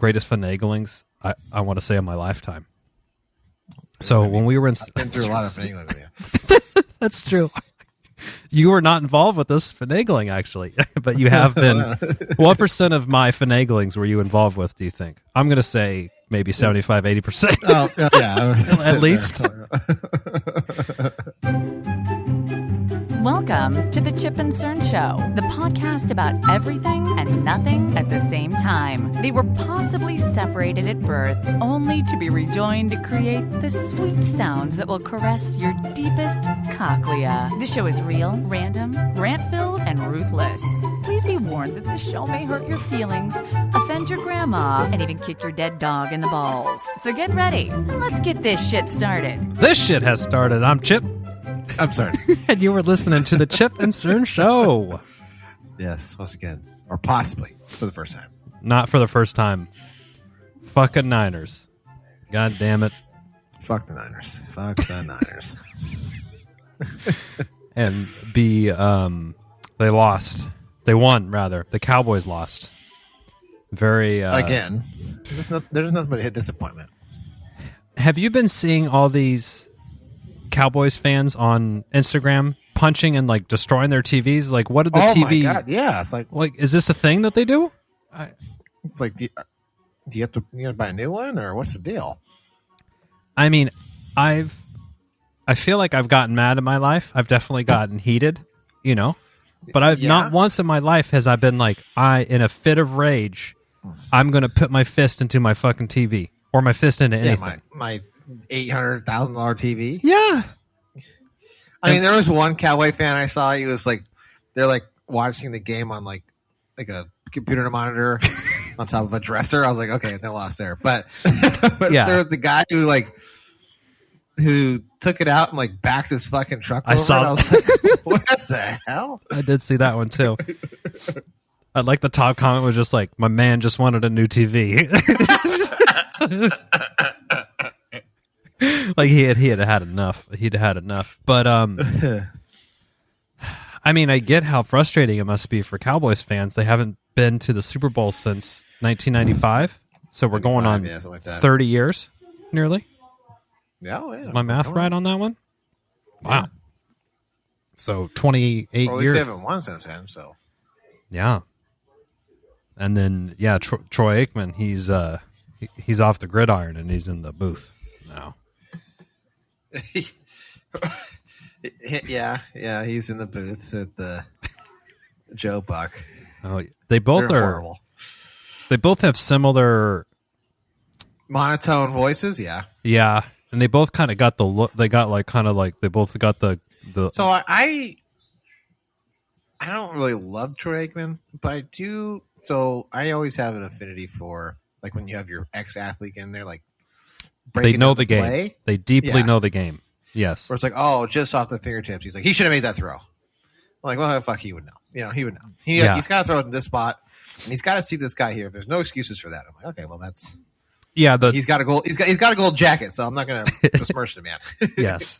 greatest finaglings I want to say in my lifetime. So when we were in, I've been through a lot of finagling with you. That's true. You were not involved with this finagling, actually, but you have been. What % of my finaglings were you involved with, do you think? I'm going to say maybe 75, 80%. Oh, yeah. At least. Welcome to the Chip and Cern Show, the podcast about everything and nothing at the same time. They were possibly separated at birth, only to be rejoined to create the sweet sounds that will caress your deepest cochlea. The show is real, random, rant-filled, and ruthless. Please be warned that this show may hurt your feelings, offend your grandma, and even kick your dead dog in the balls. So get ready, and let's get this shit started. This shit has started. I'm Chip. I'm sorry. And you were listening to the Chip and Cern Show. Yes, once again. Or possibly for the first time. Not for the first time. Fucking Niners. God damn it. Fuck the Niners. Fuck the Niners. And they lost. They won, rather. The Cowboys lost. Very... Again. There's nothing but a disappointment. Have you been seeing all these Cowboys fans on Instagram punching and like destroying their TVs? Like, what did the TV? Oh my God, yeah. It's like, is this a thing that they do? It's like, do you have to buy a new one, or what's the deal? I mean, I feel like I've gotten mad in my life. I've definitely gotten heated, but I've not once in my life has I been like, in a fit of rage, I'm going to put my fist into my fucking TV or my fist into anything. Yeah, my $800,000 TV. Yeah. I mean, there was one Cowboy fan I saw. He was like, they're like watching the game on like a computer monitor on top of a dresser. I was like, okay, they lost there. But yeah, there was the guy who took it out and like backed his fucking truck over. I saw. I was like, what the hell? I did see that one too. I like the top comment was just like, my man just wanted a new TV. Like he had enough. He'd had enough. But I mean, I get how frustrating it must be for Cowboys fans. They haven't been to the Super Bowl since 1995, so we're going on 30 years, nearly. Yeah, yeah. My math right on that one? Wow. Yeah. So 28 years. Well, at least they haven't won since then. So yeah. And then Troy Aikman, he's off the gridiron and he's in the booth now. yeah, he's in the booth at the Joe Buck. Oh, they both They're are horrible. They both have similar monotone voices. Yeah, and they both kind of got the look. They got they both got the. So I don't really love Troy Aikman, but I do. So I always have an affinity for like when you have your ex-athlete in there, like. They know the game. Play. They deeply know the game. Yes. Where it's like, oh, just off the fingertips. He's like, he should have made that throw. I'm like, well, fuck, he would know. He would know. He's got to throw it in this spot, and he's got to see this guy here. There's no excuses for that. I'm like, okay, well, that's he's got a gold. He's got a gold jacket, so I'm not going to besmirch the man. Yes.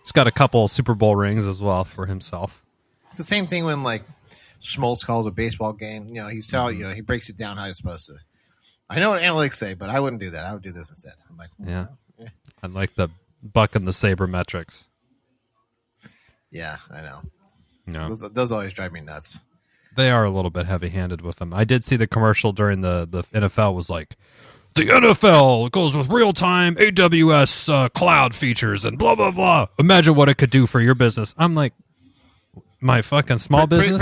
He's got a couple Super Bowl rings as well for himself. It's the same thing when like Schmaltz calls a baseball game. He's telling he breaks it down how it's supposed to. I know what analytics say, but I wouldn't do that. I would do this instead. I'm like, yeah. I like the buck and the sabermetrics. Yeah, I know. No, those always drive me nuts. They are a little bit heavy-handed with them. I did see the commercial during the NFL was like, the NFL goes with real-time AWS cloud features and blah, blah, blah. Imagine what it could do for your business. I'm like, my fucking small business?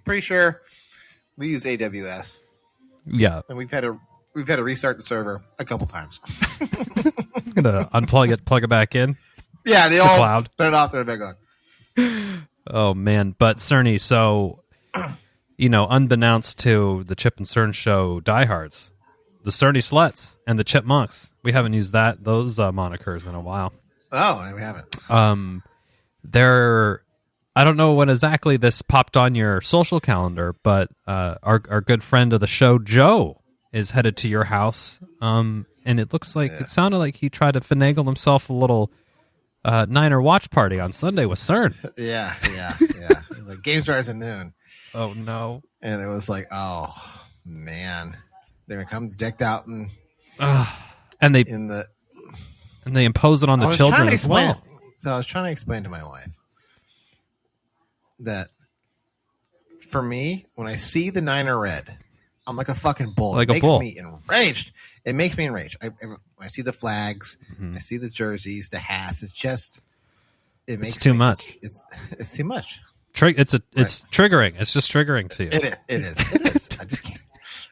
Pretty sure we use AWS. Yeah, and we've had to restart the server a couple times. I'm gonna unplug it, plug it back in. Yeah, the all cloud. Turn it off, turn it back on. Oh man, but Cerny, so unbeknownst to the Chip and Cern Show diehards, the Cerny Sluts and the Chipmunks, we haven't used those monikers in a while. Oh, we haven't. They're. I don't know when exactly this popped on your social calendar, but our good friend of the show, Joe, is headed to your house. And it looks like it sounded like he tried to finagle himself a little Niner watch party on Sunday with Cern. Yeah. The game starts at noon. Oh no! And it was like, oh, man, they're gonna come decked out and they impose it on the children as well. So I was trying to explain to my wife that for me, when I see the Niner red, I'm like a fucking bull. Like it a bull. makes me enraged. It makes me enraged. I see the flags, I see the jerseys, the hats. It's just it's too much. It's too much. It's triggering. It's just triggering to you. It is. I just can't.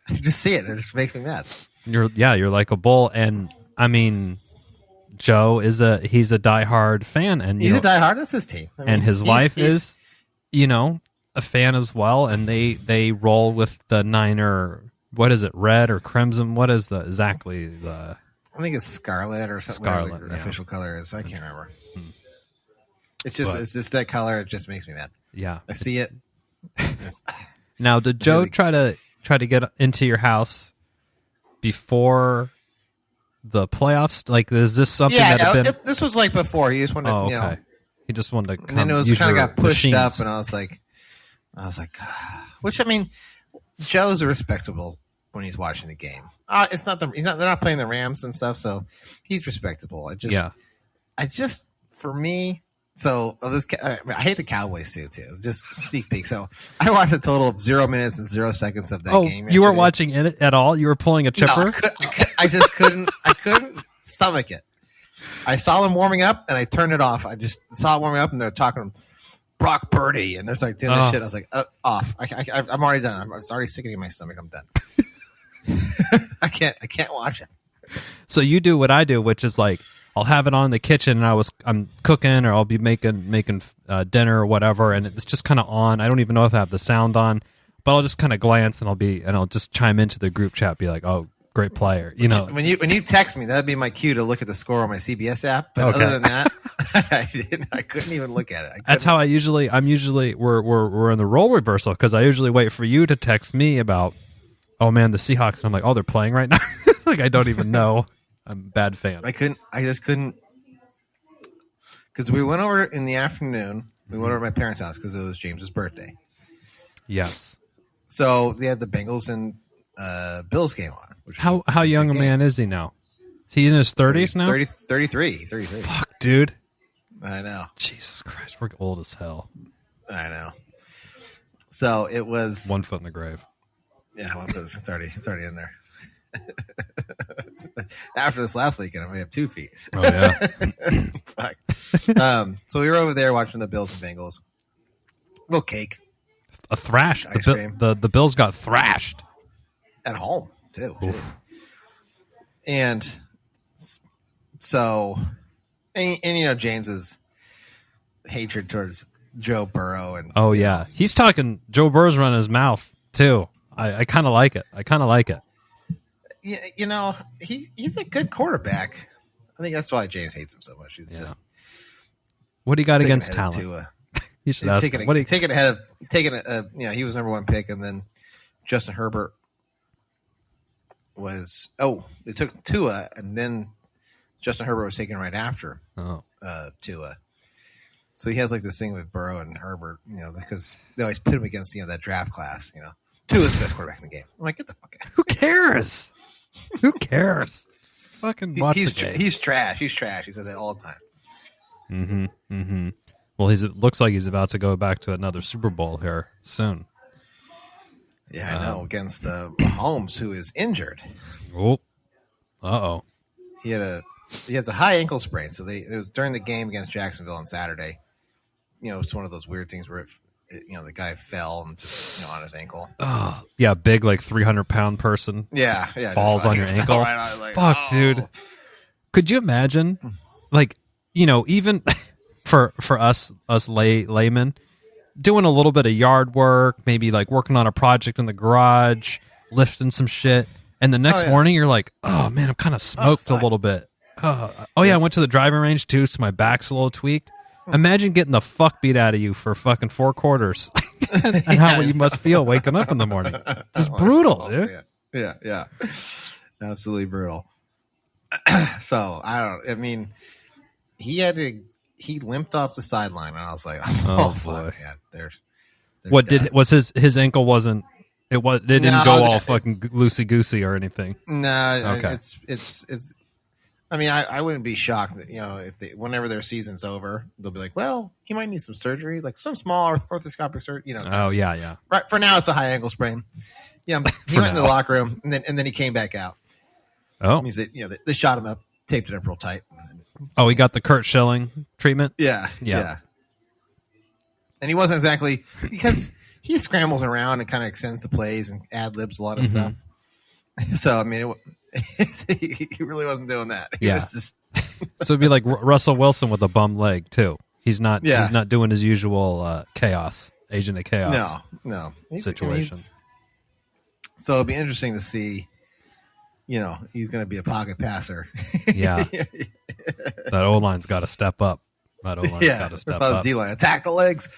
I just see it. It just makes me mad. You're like a bull, and I mean, Joe he's a diehard fan, and he's a diehard. That's his team, and his wife is, a fan as well, and they roll with the Niner. What is it, red or crimson? What is exactly the? I think it's scarlet or something. Scarlet, the official color is. I can't remember. It's just that color. It just makes me mad. Yeah, I see it. Now, did Joe try to get into your house before the playoffs? Like, is this something that had been? This was like before. He just wanted. Oh, okay. He just wanted to come. And then it was kind of got pushed machines up, and I was like, which I mean, Joe's respectable when he's watching the game. They're not playing the Rams and stuff, so he's respectable. I just for me. So I hate the Cowboys too. Just sneak peek. So I watched a total of 0 minutes and 0 seconds of that game. Yesterday. You were watching it at all? You were pulling a chipper? No, I just couldn't. I couldn't stomach it. I saw them warming up and I turned it off. I just saw it warming up and they're talking Brock Purdy and there's like doing this shit. I was like, off. I'm already done. It's already sickening my stomach. I'm done. I can't watch it. So you do what I do, which is like, I'll have it on in the kitchen and I'm cooking or I'll be making dinner or whatever, and it's just kind of on. I don't even know if I have the sound on, but I'll just kind of glance and I'll just chime into the group chat, be like, "Oh, great player," When you text me, that'd be my cue to look at the score on my CBS app. But other than that, I couldn't even look at it. That's how we're in the role reversal because I usually wait for you to text me about, oh man, the Seahawks, and I'm like, oh, they're playing right now. Like I don't even know. I'm a bad fan. I just couldn't. Because we went over in the afternoon. We went over to my parents' house because it was James's birthday. Yes. So they had the Bengals and Bills game on. How young a man is he now? Is he in his 30s now? 33. Fuck, dude. I know. Jesus Christ, we're old as hell. I know. So it was 1 foot in the grave. Yeah, it's already in there. After this last weekend, I may have 2 feet. Oh yeah. Fuck. So we were over there watching the Bills and Bengals. Little cake. A thrash. The Bills got thrashed at home too. And so, and James's hatred towards Joe Burrow and he's talking. Joe Burrow's running his mouth too. I kind of like it. Yeah, he's a good quarterback. I think that's why James hates him so much. He's just. What do you got against talent? You should ask him. He was number 1 pick, and then Justin Herbert was. Oh, they took Tua, and then Justin Herbert was taken right after Tua. So he has like this thing with Burrow and Herbert, because they always put him against that draft class. Tua's the best quarterback in the game. I'm like, get the fuck out. Who cares? Who cares? Fucking watch the game. He's trash. He says that all the time. Mm-hmm. Mm-hmm. Well, it looks like he's about to go back to another Super Bowl here soon. Yeah, I know. Against Mahomes, who is injured. Oh. Uh-oh. He has a high ankle sprain. So it was during the game against Jacksonville on Saturday. It's one of those weird things where the guy fell and just on his ankle. Oh, yeah, big 300-pound person. Yeah, falls on your ankle. Right, fuck, dude. Could you imagine, even for us laymen, doing a little bit of yard work, maybe working on a project in the garage, lifting some shit, and the next morning you're like, oh man, I'm kind of smoked a little bit. I went to the driving range too, so my back's a little tweaked. Imagine getting the fuck beat out of you for fucking 4 quarters and how you must feel waking up in the morning. It's brutal, dude. Yeah. Absolutely brutal. So, he limped off the sideline and I was like, oh boy. Yeah, was his ankle wasn't It didn't go all fucking loosey goosey or anything. No, okay. It's. I mean, I wouldn't be shocked that, if whenever their season's over, they'll be like, well, he might need some surgery, like some small orthoscopic surgery. Oh yeah. Right for now, it's a high ankle sprain. Yeah, but he went in the locker room and then he came back out. Oh, means that they shot him up, taped it up real tight. Oh, he got the Kurt Schilling treatment. Yeah. And he wasn't exactly, because he scrambles around and kind of extends the plays and ad libs a lot of stuff. So I mean, he really wasn't doing that. He was just so it'd be like Russell Wilson with a bum leg too. He's not doing his usual chaos, agent of chaos. No situation. So it'll be interesting to see. He's going to be a pocket passer. Yeah, that O line's got to step up. That O line's got to step up. D line attack the legs.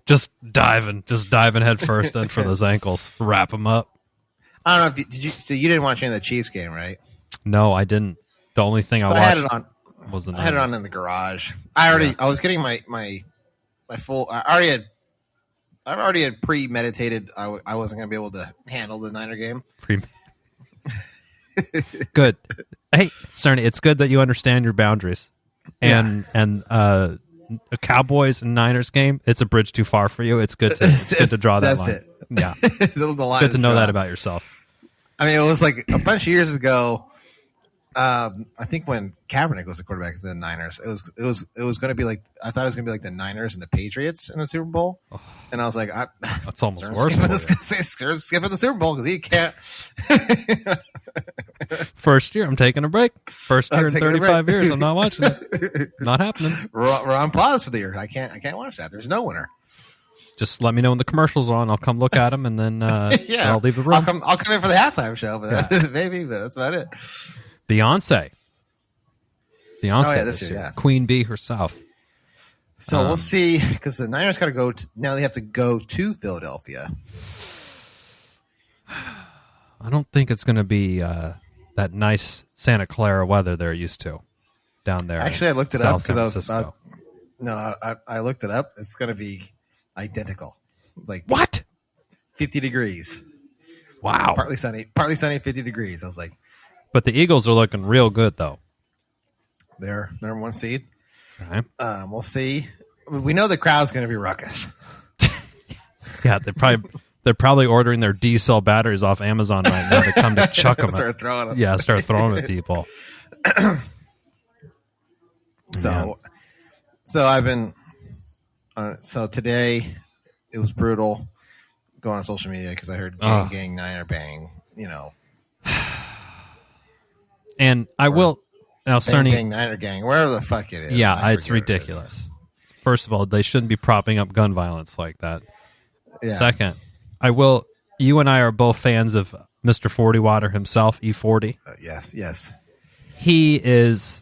just diving head first in for those ankles. Wrap them up. I don't know if you didn't watch any of the Chiefs game, right? No, I didn't. The only thing I watched had it on. Was the I had it on in the garage. I was getting my full. I already had premeditated. I wasn't going to be able to handle the Niner game. Good. Hey, Cerny, it's good that you understand your boundaries. And a Cowboys and Niners game, it's a bridge too far for you. It's good to draw that line. That's it. Yeah. It's good to know that about yourself. I mean, it was like a bunch of years ago. I think when Kaepernick was the quarterback of the Niners, it was going to be like, I thought it was going to be like the Niners and the Patriots in the Super Bowl, and I was like, that's almost worse. Skipping the Super Bowl because he can't. First year, I'm taking a break. First year in 35 years, I'm not watching it. Not happening. We're on pause for the year. I can't watch that. There's no winner. Just let me know when the commercials are on. I'll come look at them, and then I'll leave the room. I'll come in for the halftime show, but maybe, but that's about it. Beyonce this year. Queen Bee herself. So we'll see, because the Niners got to go. Now they have to go to Philadelphia. I don't think it's going to be that nice Santa Clara weather they're used to down there. Actually, I looked it up because I looked it up. It's going to be identical. It's like what? 50 degrees. Wow. Partly sunny, 50 degrees. I was like, but the Eagles are looking real good, though. They're number one seed. Okay. We'll see. We know the crowd's going to be ruckus. Yeah, they're probably ordering their D-cell batteries off Amazon right now to come to chuck them. Start throwing them. Yeah, start throwing them at people. So I've been. So today it was brutal. Going on social media because I heard gang Niner bang. And I will now, Cerny, bang Niner gang, wherever the fuck it is. Yeah, it's ridiculous. First of all, they shouldn't be propping up gun violence like that. Yeah. Second, you and I are both fans of Mr. 40 Water himself, E40. Yes. He's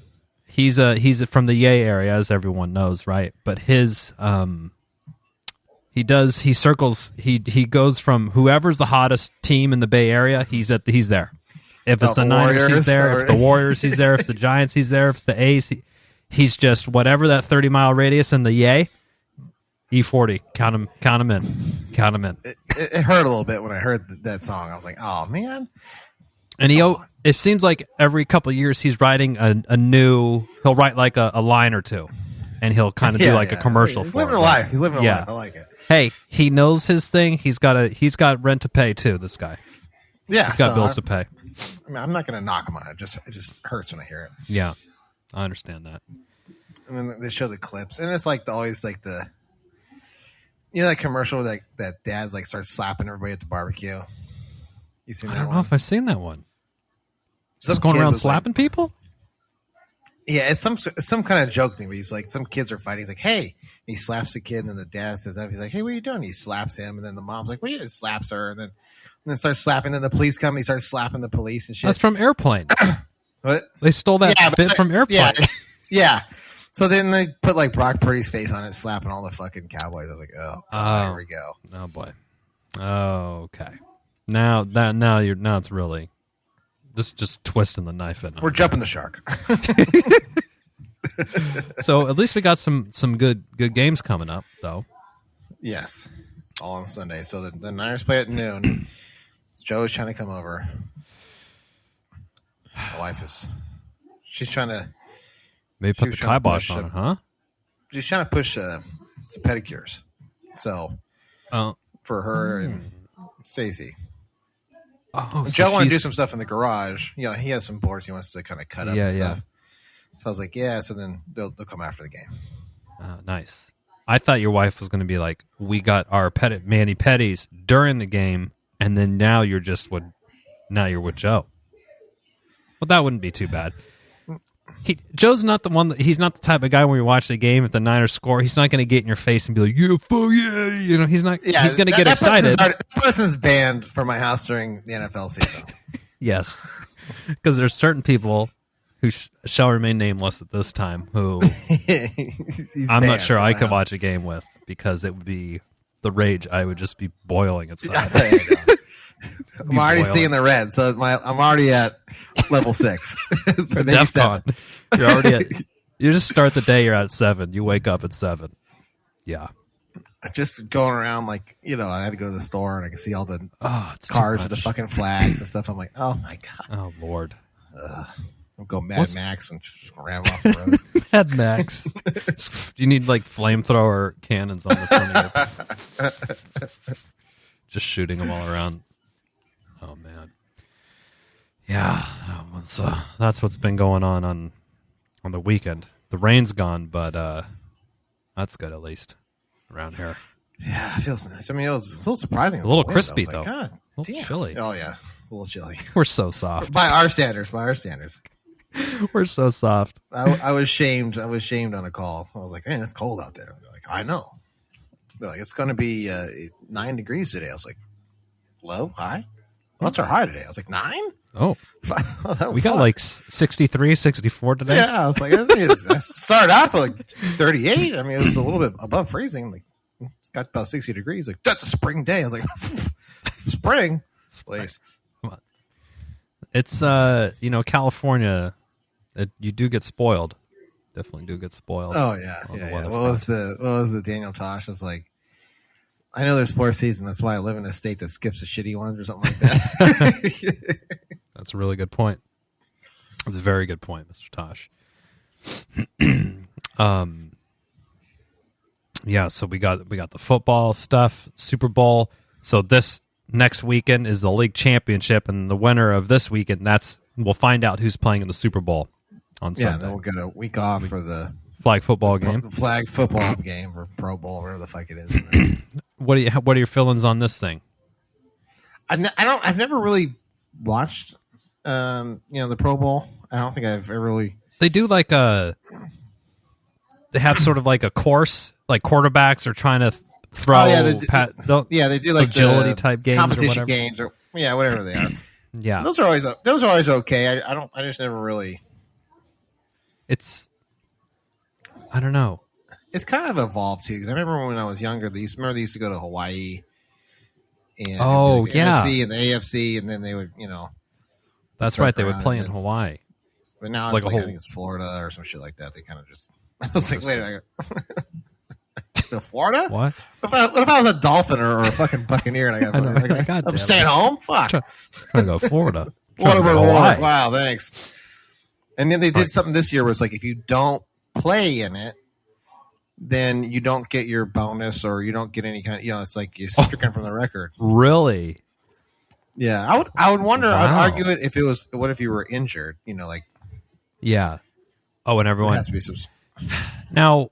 from the Yay area, as everyone knows, right? But he goes from whoever's the hottest team in the Bay Area, he's there. If it's the Niners, Warriors, he's there. If the Warriors, he's there. If it's the Giants, he's there. If it's the A's, he's just whatever that 30-mile radius in the Yay. E40, count him in. It hurt a little bit when I heard that song. I was like, oh man. And it seems like every couple of years he's writing he'll write like a line or two, and he'll kind of do like a commercial for it. He's living a life. I like it. Hey, he knows his thing. He's got rent to pay too, this guy. Yeah. He's got bills to pay. I mean, I'm not going to knock him on it. It just hurts when I hear it. Yeah, I understand that. And then they show the clips, and it's like always like the, that commercial that dads like start slapping everybody at the barbecue. You seen that? I don't know if I've seen that one. Just going around slapping people. Yeah, it's some kind of joke thing. But he's like, some kids are fighting. He's like, hey, and he slaps the kid, and then the dad says that. He's like, hey, what are you doing? And he slaps him, and then the mom's like, well, yeah, slaps her, and then starts slapping. Then the police come. And he starts slapping the police and shit. That's from Airplane. What? They stole that bit from Airplane. Yeah. So then they put like Brock Purdy's face on it, slapping all the fucking Cowboys. I was like, oh, God, here we go. Oh boy. Oh, okay. Now it's really just twisting the knife in. We're jumping the shark. So at least we got some good games coming up, though. Yes. all on Sunday. So the Niners play at noon. Joe's trying to come over. My wife she's trying to maybe put the kibosh on it, huh? She's trying to push some pedicures. So for her and Stacy. Oh, Joe wanted to do some stuff in the garage. You know, he has some boards he wants to kind of cut up and stuff. So I was like, yeah. So then they'll come after the game. Nice. I thought your wife was going to be like, we got our mani-pedis during the game, and then now you're with Joe. Well, that wouldn't be too bad. Joe's not the one. He's not the type of guy when we watch the game. If the Niners score, he's not going to get in your face and be like, "Yeah, fuck yeah!" You know, he's not. Yeah, he's going to get excited. That person's banned from my house during the NFL season. Yes, because there's certain people who shall remain nameless at this time who I'm not sure I could watch a game with, because it would be the rage. I would just be boiling inside. I'm already seeing the red, so I'm already at level 6. DEFCON. You're already at. You just start the day. You're at 7. You wake up at 7. Yeah. Just going around I had to go to the store and I can see all the cars with the fucking flags and stuff. I'm like, oh my god. Oh Lord. I'll go Mad Max and just ram off the road. Mad Max. You need flamethrower cannons on the front of you. Just shooting them all around. Oh man, yeah, that's what's been going on the weekend. The rain's gone, but that's good at least around here. Yeah, it feels nice. I mean, it was a little surprising. A little crispy though. God, a little chilly. Oh yeah, it's a little chilly. We're so soft by our standards. We're so soft. I was shamed. I was shamed on a call. I was like, man, it's cold out there. They're like, I know. They're like, it's going to be 9 degrees today. I was like, low, high. Well, that's our high today. I was like, 9? Oh. We got 63, 64 today. Yeah, I was like, I started off at 38. I mean, it was a little bit above freezing. It's got about 60 degrees. Like, that's a spring day. I was like, spring? Please. Come on. It's, California, you do get spoiled. Definitely do get spoiled. Oh, yeah. What was the Daniel Tosh? Was like, I know there's 4 seasons. That's why I live in a state that skips the shitty ones or something like that. That's a really good point. That's a very good point, Mr. Tosh. Yeah, so we got the football stuff, Super Bowl. So this next weekend is the league championship, and the winner of this weekend, we'll find out who's playing in the Super Bowl on Sunday. Yeah, then we'll get a week off for the flag football game. The flag football game or Pro Bowl, whatever the fuck it is. What are your feelings on this thing? I've never really watched the Pro Bowl. I don't think I've ever really. They do they have sort of like a course, like quarterbacks are trying to throw. Oh, they do like agility type games, competition games, or whatever they are. Yeah, those are always okay. I just never really. I don't know. It's kind of evolved too, because I remember when I was younger, they used to go to Hawaii. And NFC and the AFC, and then they would, That's right, they would play in Hawaii. But now it's I think it's Florida or some shit like that. They kind of just. I was like, wait a second. The Florida? What? What if I was a Dolphin or a fucking Buccaneer and I'm staying home? Fuck. I'm trying to go Florida. Hawaii. Wow, thanks. And then they did something this year where it's like, if you don't play in it, then you don't get your bonus, or you don't get any kind of, it's like you're stricken from the record. Really? Yeah. I would wonder, I'd argue it if it was, what if you were injured, Yeah. Oh, and everyone. It has to be some. Now,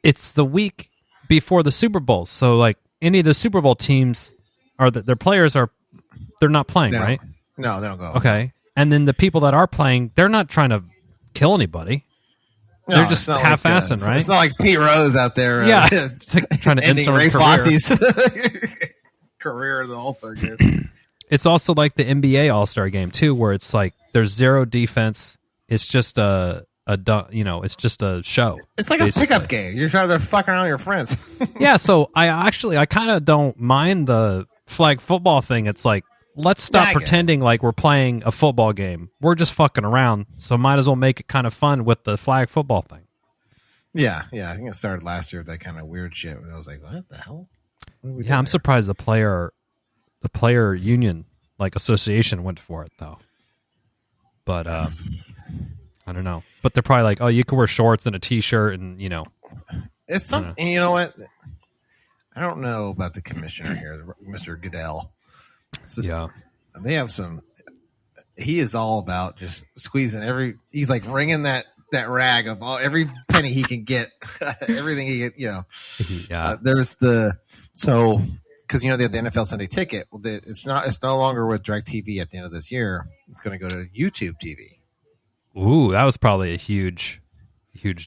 it's the week before the Super Bowl. So, any of the Super Bowl teams their players they're not playing, right? No, they don't go. Okay. And then the people that are playing, they're not trying to kill anybody. No, they're just half-assing, right? It's not like Pete Rose out there. Yeah, trying to end someone's career in the All-Star game. It's also like the NBA All-Star game too, where it's like there's zero defense. It's just it's just a show. It's like basically a pickup game. You're trying to fuck around with your friends. Yeah, so I kind of don't mind the flag football thing. It's like, let's stop pretending like we're playing a football game. We're just fucking around, so might as well make it kind of fun with the flag football thing. Yeah. I think it started last year with that kind of weird shit. I was like, what the hell? Yeah, I'm surprised the player union association went for it though. But I don't know. But they're probably like, oh, you can wear shorts and a t-shirt, and it's some. And you know what? I don't know about the commissioner here, Mr. Goodell. Yeah, they have some. He is all about just squeezing he's like wringing that rag of every penny he can get, everything he get. Yeah. There's because they have the NFL Sunday Ticket. Well, it's no longer with DirecTV at the end of this year. It's going to go to YouTube TV. Ooh, that was probably a huge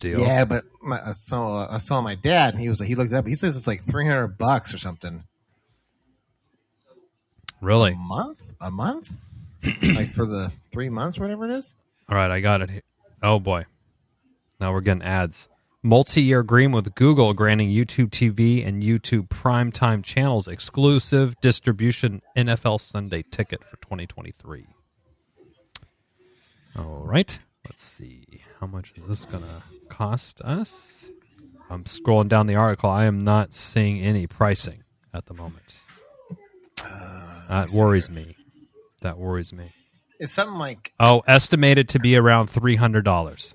deal. Yeah, but I saw my dad, and he looked it up. He says it's like $300 or something. Really? A month? Like for the 3 months, whatever it is. All right, I got it. Oh boy, now we're getting ads. Multi-year agreement with Google granting YouTube TV and YouTube primetime channels exclusive distribution NFL Sunday Ticket for 2023. All right, let's see. How much is this going to cost us? I'm scrolling down the article. I am not seeing any pricing at the moment. That worries me. It's something like... Oh, estimated to be around $300,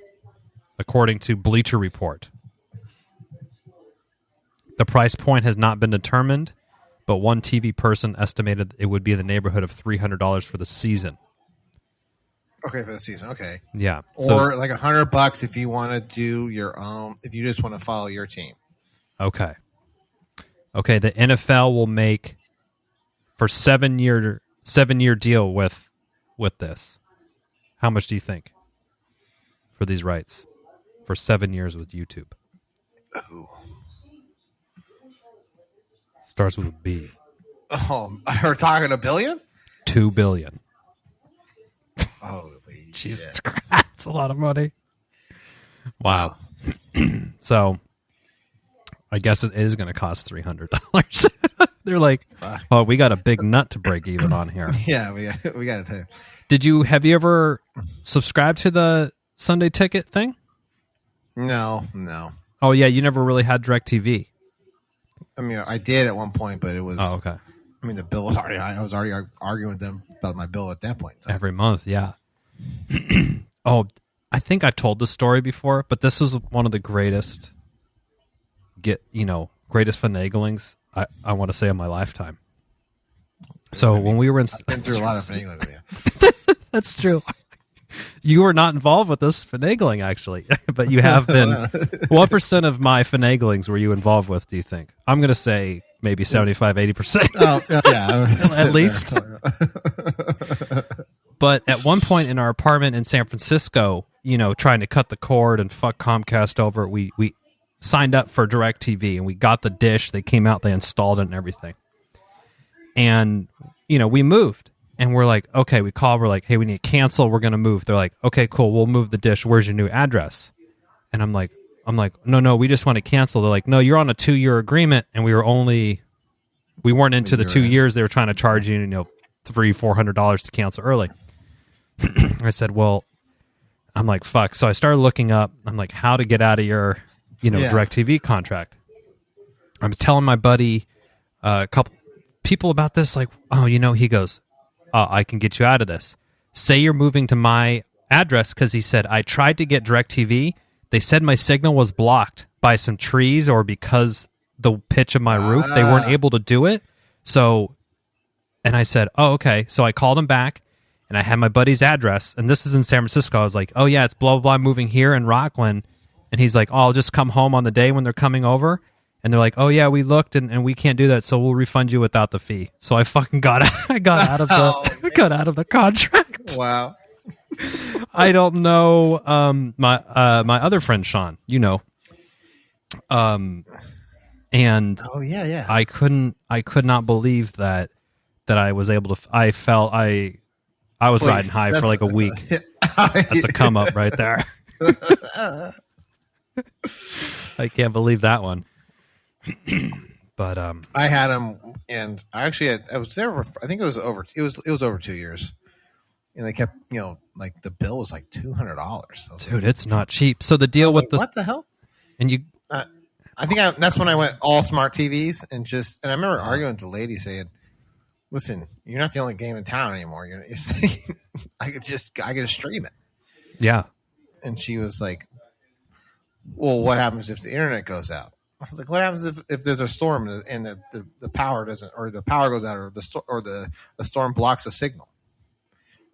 according to Bleacher Report. The price point has not been determined, but one TV person estimated it would be in the neighborhood of $300 for the season. Okay, for the season. Okay. Yeah. Or like $100 if you want to do your own, if you just want to follow your team. Okay. The NFL will make for 7-year deal with this. How much do you think for these rights for 7 years with YouTube? Oh. Starts with a B. Oh, we're talking $1 billion? $2 billion. Holy Jesus shit. Christ. That's a lot of money. Wow. So I guess it is going to cost $300. They're like, oh, we got a big nut to break even on here. Yeah, we got to. Have you ever subscribed to the Sunday Ticket thing? No. Oh, yeah, you never really had DirecTV. I mean, I did at one point, but it was... Oh, okay. I mean, the bill was already... I was already arguing with them about my bill at that point. Every month, yeah. Oh, I think I've told this story before, but this was one of the greatest finaglings I want to say in my lifetime. So when we were in... I've been through a lot of finagling with you. That's true. You were not involved with this finagling, actually, but you have been. What % of my finaglings were you involved with, do you think? I'm going to say maybe 75, 80%. Oh, yeah. At least. But at one point in our apartment in San Francisco, trying to cut the cord and fuck Comcast over, we signed up for DirecTV, and we got the dish. They came out, they installed it and everything. And, we moved. And we're like, okay, we're like, hey, we need to cancel. We're going to move. They're like, okay, cool. We'll move the dish. Where's your new address? And I'm like, no, we just want to cancel. They're like, no, you're on a 2-year agreement. And we weren't into the 2 years. They were trying to charge you, $300-$400 to cancel early. I said, well, I'm like, fuck. So I started looking up, I'm like, how to get out of your, DirecTV contract. I was telling my buddy, a couple people about this, like, oh, he goes, I can get you out of this. Say you're moving to my address, because he said, I tried to get DirecTV. They said my signal was blocked by some trees or because the pitch of my roof. They weren't able to do it. So, and I said, oh, okay. So I called him back, and I had my buddy's address, and this is in San Francisco. I was like, oh, yeah, it's blah, blah, blah, moving here in Rockland. And he's like, oh, I'll just come home on the day when they're coming over. And they're like, oh, yeah, we looked, and we can't do that, so we'll refund you without the fee. So I fucking got out of the contract. Wow. I don't know. My other friend, Sean, and oh, yeah. I could not believe that I was able to, I was riding high for like a week. That's a come up right there. I can't believe that one. But I had him, and I was there. I think it was over 2 years, and they kept, like the bill was like $200. Dude, it's not cheap. So the deal with what the hell? And you, I think that's when I went all smart TVs and I remember arguing with the lady saying, "Listen, you're not the only game in town anymore. I could just stream it." Yeah. And she was like, "Well, what happens if the internet goes out?" I was like, "What happens if there's a storm and the power doesn't, or the power goes out, or the storm blocks the signal?"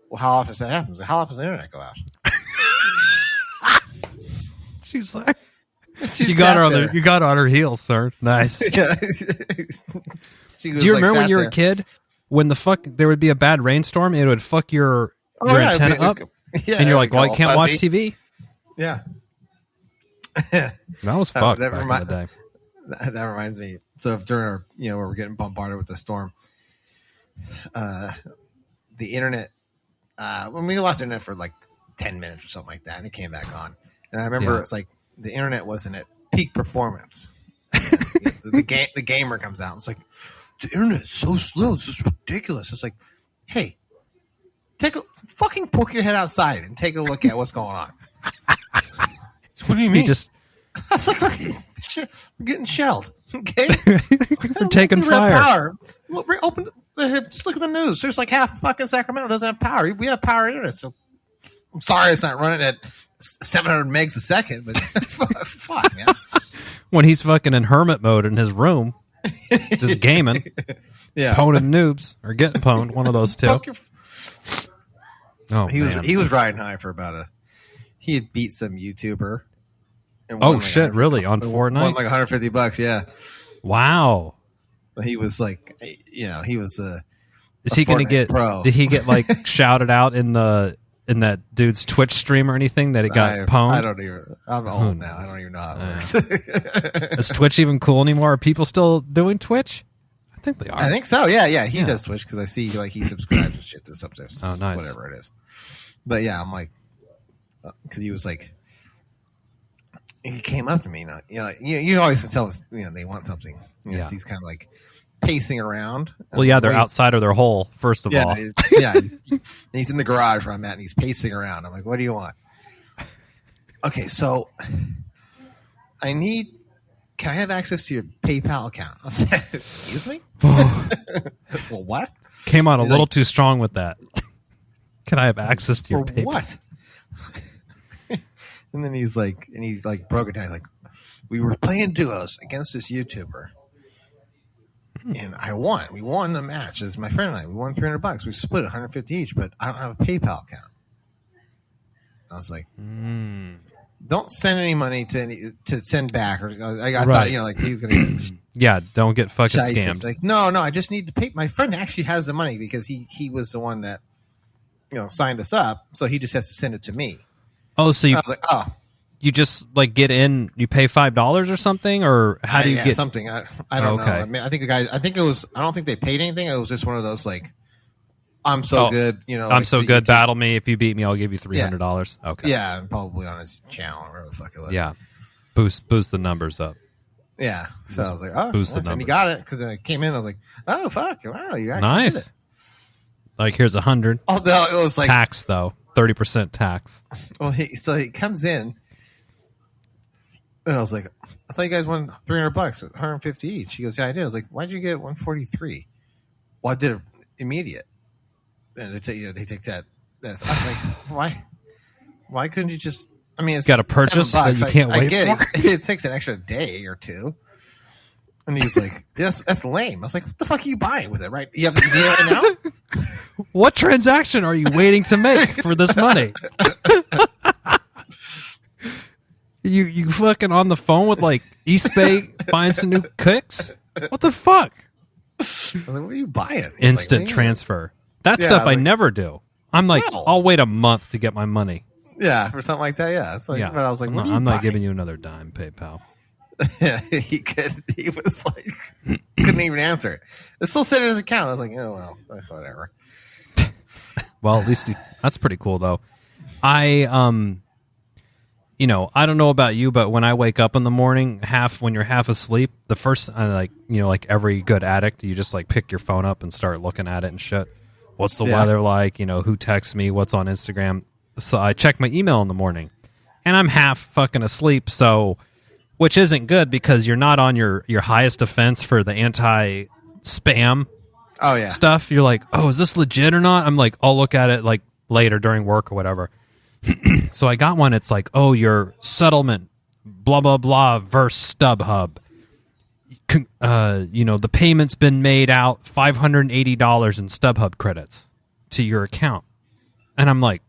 Well, how often does that happen? How often does the internet go out? She's like, you got her on her heels, sir. Nice. Do you remember when you were a kid, when there would be a bad rainstorm, it would fuck your antenna up, and you're like, "Well, I can't watch TV." Yeah, that was fucked back in the day. That reminds me. So during our, where we're getting bombarded with the storm, the internet, when we lost internet for like 10 minutes or something like that, and it came back on. And I remember it's like the internet wasn't at peak performance. The gamer comes out. It's like, the internet is so slow. It's just ridiculous. It's like, hey, fucking poke your head outside and take a look at what's going on. So what do you mean? That's like we're getting shelled. Okay, we're taking fire. Power. Just look at the news. There's like half fucking Sacramento doesn't have power. We have power internet. So I'm sorry it's not running at 700 megs a second, but fuck, man. When he's fucking in hermit mode in his room, just gaming, poning noobs or getting pwned, one of those two. He was riding high for he had beat some YouTuber. Oh shit! Really on Fortnite? Won like $150. Yeah. Wow. But he was like, he was Is he going to get? Pro. Did he get like shouted out in that dude's Twitch stream or anything that it got pwned? I'm old now. I don't even know how it works. Is Twitch even cool anymore? Are people still doing Twitch? I think they are. I think so. Yeah. He does Twitch because I see like he subscribes and shit to something. Oh, nice. Whatever it is. But yeah, I'm like, because he was like, he came up to me. You always tell us, they want something. So he's kind of like pacing around. Well, they're outside of their hole, first of all. He's in the garage where I'm at, and he's pacing around. I'm like, "What do you want?" Okay, so can I have access to your PayPal account? I said, "Excuse me?" Well, what? Came on a little too strong with that. Can I have access to your PayPal? What? And then he's like, broke it down. He's like, we were playing duos against this YouTuber, and I won. We won the match. As my friend and I, we won $300. We split $150 each, but I don't have a PayPal account. I was like, don't send any money to send back. Or I thought, like he's gonna. Don't get fucking scammed. Like, no, I just need to pay. My friend actually has the money because he was the one that signed us up, so he just has to send it to me. Oh, so I was like, you just like get in, you pay $5 or something, or how do you get something? I don't know. I mean, I think it was. I don't think they paid anything. It was just one of those like, I'm so good. I'm so good. Battle me. If you beat me, I'll give you $300. Okay. Yeah, probably on his channel or whatever the fuck it was. Yeah, boost the numbers up. Yeah. So I was like, boost the numbers. And he got it because I came in. I was like, oh fuck, wow, you actually nice. did it. Like here's 100. Although it was like tax though. 30% tax. Well, he comes in, and I was like, I thought you guys won $300, $150 each. He goes, yeah, I did. I was like, why'd you get $143? Well, I did it immediate. And they take that. I was like, why couldn't you just? I mean, it's got a purchase that you can't wait for. It takes an extra day or two. And he's like, that's lame. I was like, what the fuck are you buying with it, right? You have to do it right now? What transaction are you waiting to make for this money? You fucking on the phone with like East Bay buying some new kicks? What the fuck? I was like, what are you buying? Instant transfer. That stuff I never do. I'm like, I'll wait a month to get my money. Yeah, for something like that, yeah. It's like, but I was like, I'm not giving you another dime, PayPal. Yeah, he was like, couldn't even answer it. It still said in his account. I was like, oh, well, whatever. Well, at least that's pretty cool, though. I don't know about you, but when I wake up in the morning, when you're half asleep, the first, like every good addict, you just like pick your phone up and start looking at it and shit. What's the weather like? Who texts me? What's on Instagram? So I check my email in the morning, and I'm half fucking asleep, so which isn't good because you're not on your highest defense for the anti-spam stuff. You're like, oh, is this legit or not? I'm like, I'll look at it like later during work or whatever. So I got one. It's like, oh, your settlement, blah, blah, blah, versus StubHub. The payment's been made out, $580 in StubHub credits to your account. And I'm like,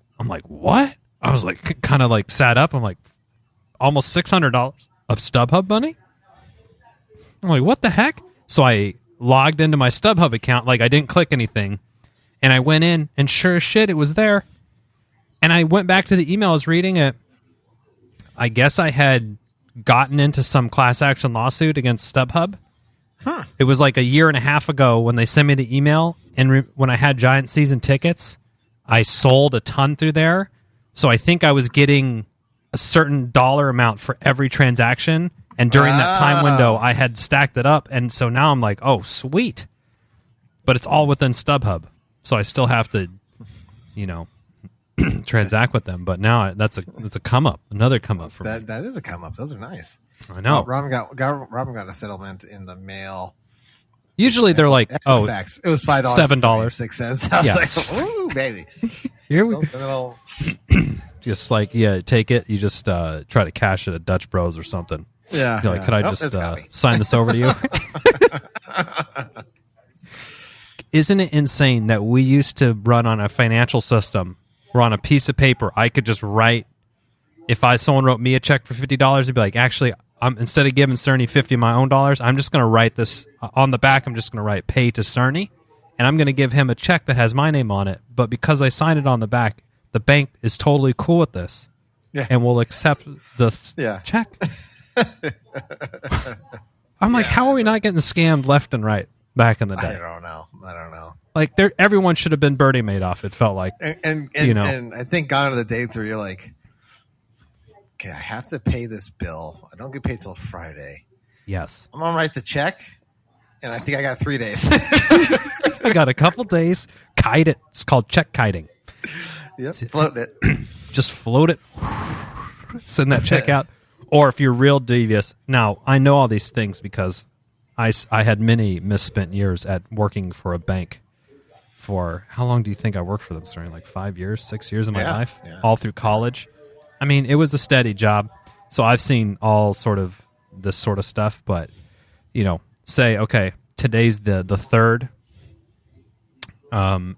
what? I was like, kind of like sat up. I'm like, almost $600 of StubHub money? I'm like, what the heck? So I logged into my StubHub account, like I didn't click anything, and I went in, and sure as shit, it was there. And I went back to the email, I was reading it. I guess I had gotten into some class action lawsuit against StubHub. Huh. It was like a year and a half ago when they sent me the email, and when I had Giant season tickets, I sold a ton through there. So I think I was getting a certain dollar amount for every transaction, and during that time window, I had stacked it up, and so now I'm like, oh, sweet. But it's all within StubHub, so I still have to, transact with them. But now that's a come up, another come up for me. That is a come up. Those are nice. I know. Robin got a settlement in the mail. Usually they're like, oh, it was $5, $7.06. I was like, ooh, baby. Here we go. Just like, take it. You just try to cash it at Dutch Bros or something. Yeah. You're like, could I just sign this over to you? Isn't it insane that we used to run on a financial system where on a piece of paper I could just write, if someone wrote me a check for $50, it'd be like, actually, instead of giving Cerny 50 of my own dollars, I'm just going to write this on the back. I'm just going to write pay to Cerny, and I'm going to give him a check that has my name on it. But because I signed it on the back, the bank is totally cool with this, and will accept the check. I'm like, how are we not getting scammed left and right back in the day? I don't know. Like, everyone should have been Bernie Madoff. It felt like, and I think gone are the days where you're like, okay, I have to pay this bill. I don't get paid till Friday. Yes, I'm gonna write the check, and I think I got 3 days. I got a couple days. Kite it. It's called check kiting. Yep, float it. Just float it. Send that check out. Or if you're real devious. Now, I know all these things because I had many misspent years at working for a bank. For how long do you think I worked for them? Starting like 5 years, 6 years of my life, all through college. I mean, it was a steady job. So I've seen all sort of this sort of stuff. But, say, okay, today's the 3rd. And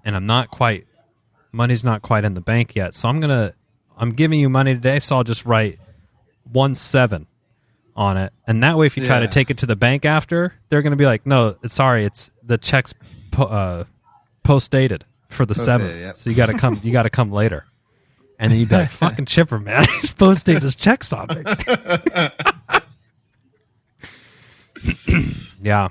money's not quite in the bank yet. So I'm giving you money today. So I'll just write 1-7 on it. And that way, if you try to take it to the bank after, they're going to be like, no, sorry, it's the check's post dated for the 7th. Yep. So you got to come later. And then you'd be like, fucking chipper, man. He's supposed to take his checks on me. Yeah.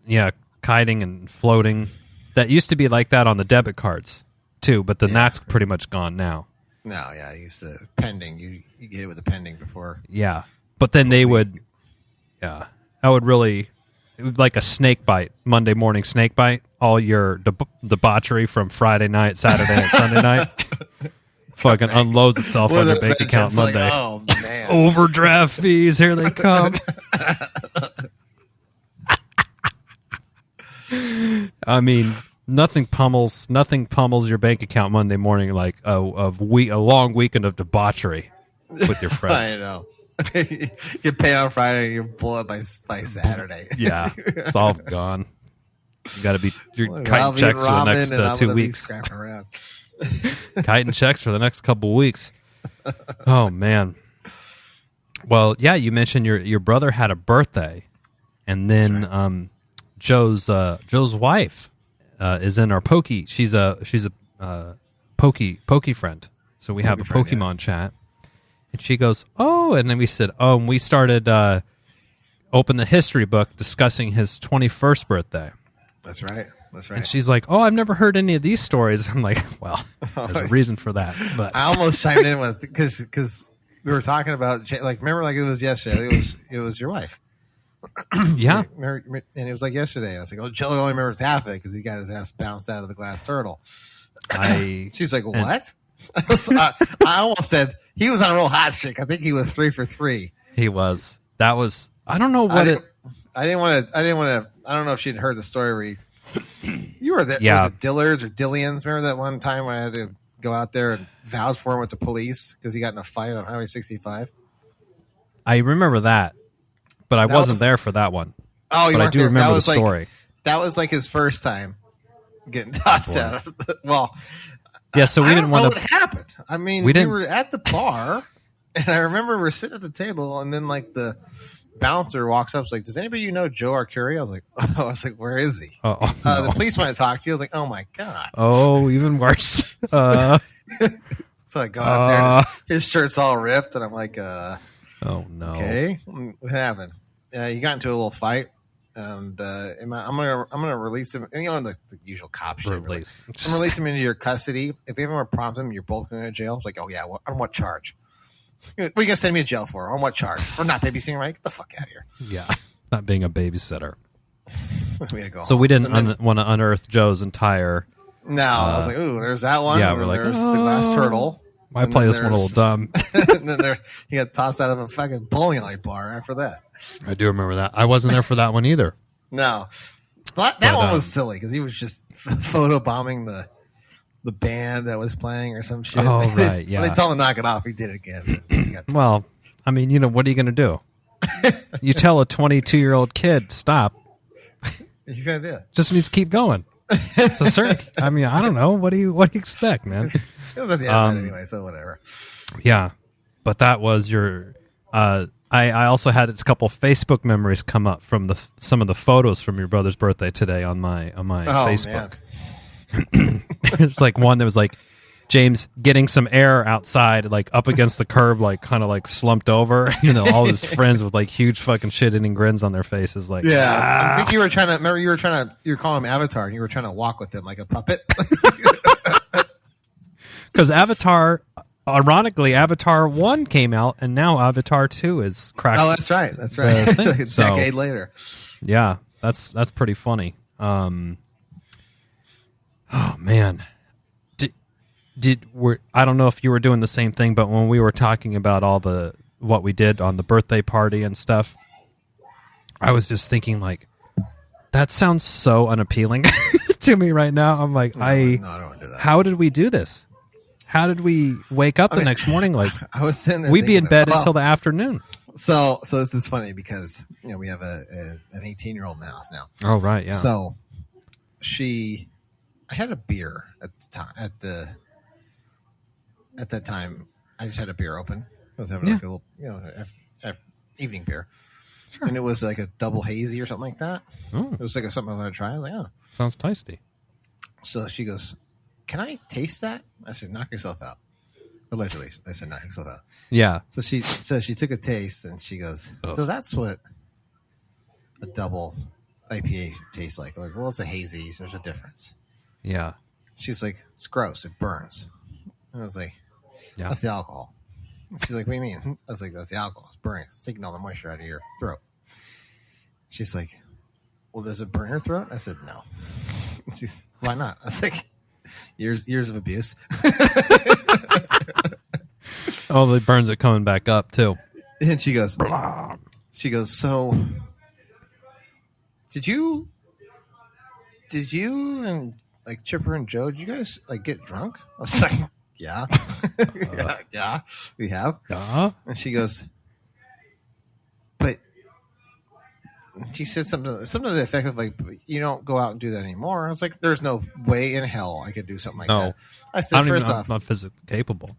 Yeah, kiting and floating. That used to be like that on the debit cards, too, but then that's pretty much gone now. No, I used to pending. You get it with the pending before. Yeah, but then they would, I would really, it would like a snake bite, Monday morning snake bite, all your debauchery from Friday night, Saturday night, Sunday night, fucking unloads itself on your bank account Monday. Like, oh, man. Overdraft fees, here they come. I mean, nothing pummels your bank account Monday morning like a long weekend of debauchery with your friends. I know. You pay on Friday and you pull it by Saturday. Yeah, it's all gone. You got to be kiting checks for the next 2 weeks. Kiting checks for the next couple weeks. Oh man. Well, yeah, you mentioned your brother had a birthday, and then right. Joe's wife is in our pokey. She's a pokey friend. So we have a Pokemon chat, and she goes, "Oh," and then we said, "Oh," and we started open the history book discussing his 21st birthday. That's right. And she's like, "Oh, I've never heard any of these stories." I'm like, "Well, there's a reason for that." But I almost chimed in with because we were talking about remember like it was yesterday. It was your wife. Yeah, and it was like yesterday. And I was like, "Oh, Joe only remembers half of it because he got his ass bounced out of the glass turtle." She's like, "What?" I almost said he was on a real hot streak. I think he was 3 for 3. He was. That was. I don't know what I didn't want to. I don't know if she'd heard the story where you were there. Yeah. Was it Dillard's or Dillian's? Remember that one time when I had to go out there and vouch for him with the police because he got in a fight on Highway 65? I remember that, but I wasn't there for that one. Oh, you but I do there. remember the story. That was like his first time getting tossed out of the, well. Yeah, so we didn't want to. What happened? I mean, we were at the bar, and I remember we're sitting at the table, and then like the bouncer walks up, like, "Does anybody know Joe Arcuri?" I was like, "Where is he?" No. The police want to talk to you. I was like, "Oh my god!" Oh, even worse. So I go out there, and his shirt's all ripped, and I'm like, "Oh no!" Okay, what happened? He got into a little fight. And I'm gonna release him. You know, the usual cop shit. I'm releasing him into your custody. If you ever prompt him, you're both going to jail. It's like, oh yeah, on what charge? What are you gonna send me to jail for? On what charge? For not babysitting, right? Get the fuck out of here. Yeah, not being a babysitter. So we didn't want to unearth Joe's entire. No, I was like, ooh, there's that one. Yeah, we're like, there's the glass turtle. I play this one a little dumb. And then he got tossed out of a fucking bowling alley bar after that. I do remember that. I wasn't there for that one either. No, that one was silly because he was just photobombing the band that was playing or some shit. Oh right, yeah. When they told him to knock it off, he did it again. Well, I mean, what are you going to do? You tell a 22-year-old kid stop. He's gonna do it. Just needs to keep going. It's a certain. I mean, I don't know. What do you expect, man? It was at the end of that anyway, so whatever. Yeah, but that was your. I also had a couple Facebook memories come up from some of the photos from your brother's birthday today on my Facebook. It's like one that was like James getting some air outside, like up against the curb, like kind of like slumped over. All his friends with like huge fucking shit-eating grins on their faces. Like, I think you were trying to. Remember, you were calling him Avatar, and you were trying to walk with him like a puppet. Because ironically, Avatar 1 came out, and now Avatar 2 is cracked. Oh, that's right. A decade later. Yeah, that's pretty funny. Oh man, I don't know if you were doing the same thing, but when we were talking about what we did on the birthday party and stuff, I was just thinking like, that sounds so unappealing to me right now. I'm like, I don't want to do that. How did we do this? How did we wake up the next morning? Like, I was sitting there, we'd be in bed until the afternoon. So this is funny because we have an 18-year-old in the house now. Oh right, yeah. So I had a beer at the time. At that time, I just had a beer open. I was having like a little, evening beer, sure. And it was like a double hazy or something like that. Oh. It was like something I wanted to try. I was like, oh, sounds tasty. So she goes, "Can I taste that?" I said, "Knock yourself out." Allegedly, I said, "Knock yourself out." Yeah. So she took a taste and she goes, "So that's what a double IPA tastes like." I'm like, well, it's a hazy. So there's a difference. Yeah. She's like, "It's gross. It burns." And I was like, "Yeah, that's the alcohol." She's like, "What do you mean?" I was like, "That's the alcohol. It's burning. It's taking all the moisture out of your throat." She's like, "Well, does it burn your throat?" I said, "No." She's, "Why not?" I was like, Years of abuse. Oh, the burns it coming back up too. And she goes, "So did you and like Chipper and Joe, did you guys like get drunk?" I was like, "Yeah." Yeah, we have. And she goes, "But," she said something to the effect of like, "You don't go out and do that anymore." I was like, "There's no way in hell I could do something like that." I said, I'm not physically capable.